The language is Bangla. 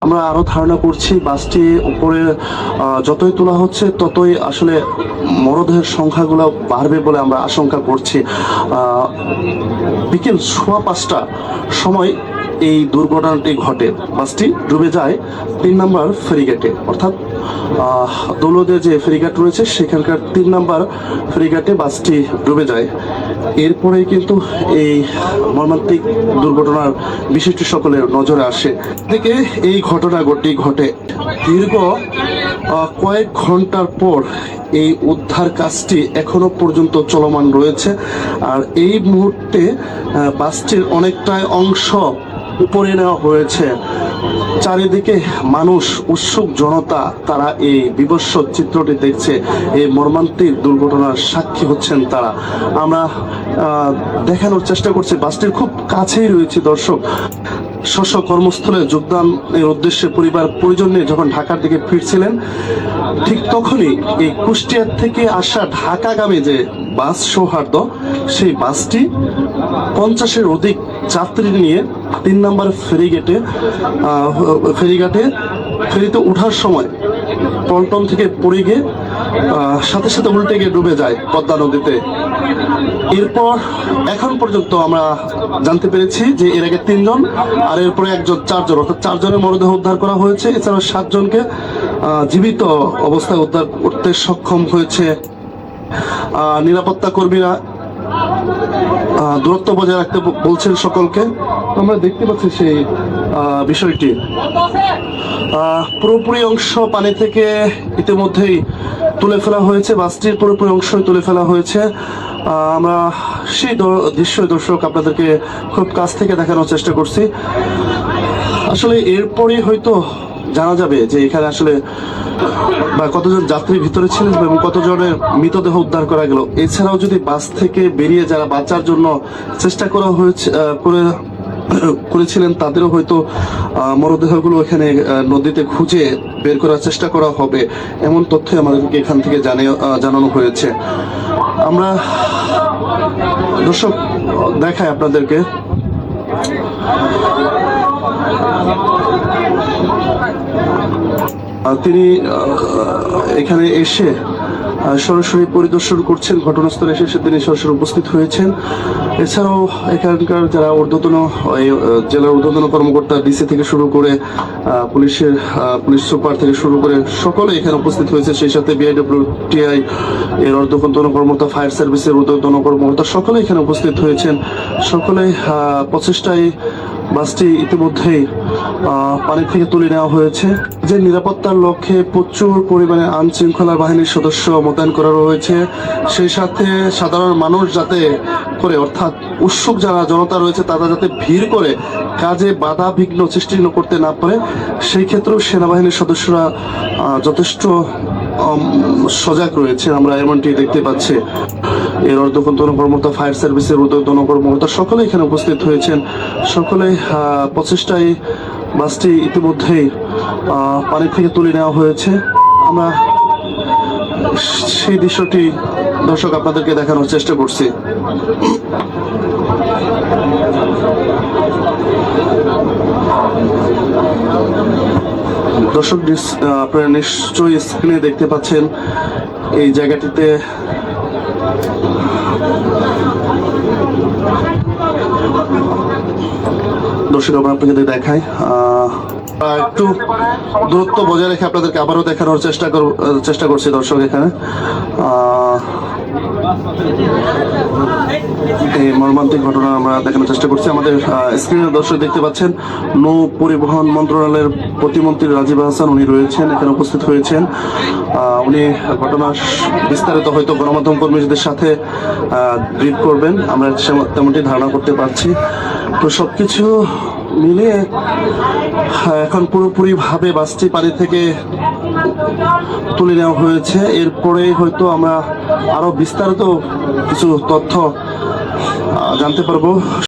আমরা আরো ধারণা করছি বাসটি উপরে যতই তোলা হচ্ছে ততই আসলে মরদেহের সংখ্যাগুলো বাড়বে বলে আমরা আশঙ্কা করছি। বিকেল 5:15 সময় এই দুর্ঘটনাটি ঘটে। বাসটি ডুবে যায় 3 নম্বর ফেরিঘাটে, অর্থাৎ দৌলতে যে ফেরিঘাট রয়েছে সেখানকার 3 নম্বর ফেরিঘাটে বাসটি ডুবে যায়। এরপরেই কিন্তু এই মর্মান্তিক দুর্ঘটনার বিষয়টি সকলের নজরে আসে। থেকে এই ঘটনাটি ঘটে দীর্ঘ কয়েক ঘন্টার পর এই উদ্ধার কাজটি এখনো পর্যন্ত চলমান রয়েছে। আর এই মুহূর্তে বাসটির অনেকটাই অংশ উপরে নেওয়া হয়েছে। চারিদিকে মানুষ, উৎসুক জনতা, তারা এই বিভৎস চিত্রটি দেখছে, এই মর্মান্তিক দুর্ঘটনার সাক্ষী হচ্ছেন তারা। আমরা দেখানোর চেষ্টা করছি, বাসটির খুব কাছেই রয়েছে দর্শক। শস্য কর্মস্থলে যোগদানের উদ্দেশ্যে পরিবার পরিজন নিয়ে যখন ঢাকার দিকে ফিরছিলেন, ঠিক তখনই এই কুষ্টিয়ার থেকে আসা ঢাকাগামী যে বাস সৌহার্দ্য, সেই বাসটি 50-এর অধিক যাত্রী নিয়ে 3 নম্বর ফেরিতে ওঠার সময় পল্টন থেকে পড়ে গিয়ে সাথে সাথে উল্টে গিয়ে ডুবে যায় পদ্মা নদীতে। এরপর এখন পর্যন্ত আমরা জানতে পেরেছি যে এর আগে 3 জন, আর এরপরে একজন, 4 জন, অর্থাৎ 4 জনের মরদেহ উদ্ধার করা হয়েছে। এছাড়াও 7 জনকে জীবিত অবস্থায় উদ্ধার করতে সক্ষম হয়েছে। নিরাপত্তা কর্মীরা দূরত্ব বজায় রাখতে বলছেন সকলকে। আমরা দেখতে পাচ্ছি সেই বিষয়টি। পুরোপুরি অংশ পানি থেকে ইতিমধ্যেই তুলে ফেলা হয়েছে, বাসটির পুরোপুরি অংশই তুলে ফেলা হয়েছে। আমরা সেই দৃশ্য দর্শক আপনাদেরকে খুব কাছ থেকে দেখানোর চেষ্টা করছি। আসলে এরপরে হয়তো জানা যাবে যে এখানে আসলে বা কতজন যাত্রী ভিতরে ছিলেন এবং কতজনের মৃতদেহ উদ্ধার করা গেল। এছাড়াও যদি বাস থেকে বেরিয়ে যারা বাঁচার জন্য চেষ্টা করেছিলেন তাদেরও হয়তো মরদেহগুলো এখানে নদীতে খুঁজে বের করার চেষ্টা করা হবে, এমন তথ্য আমাদেরকে এখান থেকে জানানো হয়েছে। আমরা দর্শক দেখাই আপনাদেরকে। তিনি এখানে এসে সরাসরি পরিদর্শন করছেন, ঘটনাস্থলে এসে তিনি সরাসরি উপস্থিত হয়েছেন। এছাড়াও এখানকার যারা জেলার ঊর্ধ্বতন কর্মকর্তা, ডিসি থেকে শুরু করে পুলিশ সুপার থেকে শুরু করে সকলে এখানে উপস্থিত হয়েছে। সেই সাথে বিআইডব্লিউটিআই এর ঊর্ধ্বতন কর্মকর্তা, ফায়ার সার্ভিসের ঊর্ধ্বতন কর্মকর্তা সকলে এখানে উপস্থিত হয়েছেন। সকলে প্রচেষ্টায় বাসটি ইতিমধ্যেই পানি থেকে তুলে নেওয়া হয়েছে। যে নিরাপত্তার লক্ষ্যে প্রচুর পরিমাণে আইন শৃঙ্খলা বাহিনীর সদস্য মোতায়েন করা রয়েছে। সেই সাথে সাধারণ মানুষ যাতে করে, অর্থাৎ উৎসুক যারা জনতা রয়েছে তারা যাতে ভিড় করে কাজে বাধা বিঘ্ন সৃষ্টি করতে না পারে, সেই ক্ষেত্রেও সেনাবাহিনীর সদস্যরা যথেষ্ট সজাগ রয়েছে, আমরা এমনটি দেখতে পাচ্ছি। এর ঊর্ধ্বতন কর্মকর্তা, ফায়ার সার্ভিসের ঊর্ধ্বতন কর্মকর্তা সকলে এখানে উপস্থিত হয়েছেন। সকলে প্রচেষ্টায় বাসটি ইতিমধ্যেই পানি থেকে তুলে নেওয়া হয়েছে। আমরা সেই দৃশ্যটি দর্শক আপনাদেরকে দেখানোর চেষ্টা করছি। দর্শক আপনারা নিশ্চয়ই স্ক্রিনে দেখতে পাচ্ছেন এই জায়গাটিতে দর্শক আমরা আপনাদের দেখাই। একটু দূরত্ব বজায় রেখে আপনাদেরকে আবারও দেখানোর চেষ্টা করছি দর্শক। এখানে এই মর্মান্তিক ঘটনা আমরা দেখানোর চেষ্টা করছি। আমাদের স্ক্রিনে দর্শক দেখতে পাচ্ছেন নৌ পরিবহন মন্ত্রণালয়ের প্রতিমন্ত্রী রাজীব হাসান, উনি রয়েছেন, এখানে উপস্থিত হয়েছেন। উনি ঘটনা বিস্তারিত হয়তো গণমাধ্যম কর্মীদের সাথে ব্রিফ করবেন, আমরা তেমনটি ধারণা করতে পারছি। তো সবকিছু মিলিয়ে এখন পুরোপুরি ভাবে বাসটি পানি থেকে তুলে নেওয়া হয়েছে। এরপরে হয়তো আমরা আরো বিস্তারিত কিছু তথ্য জানতে পারবো।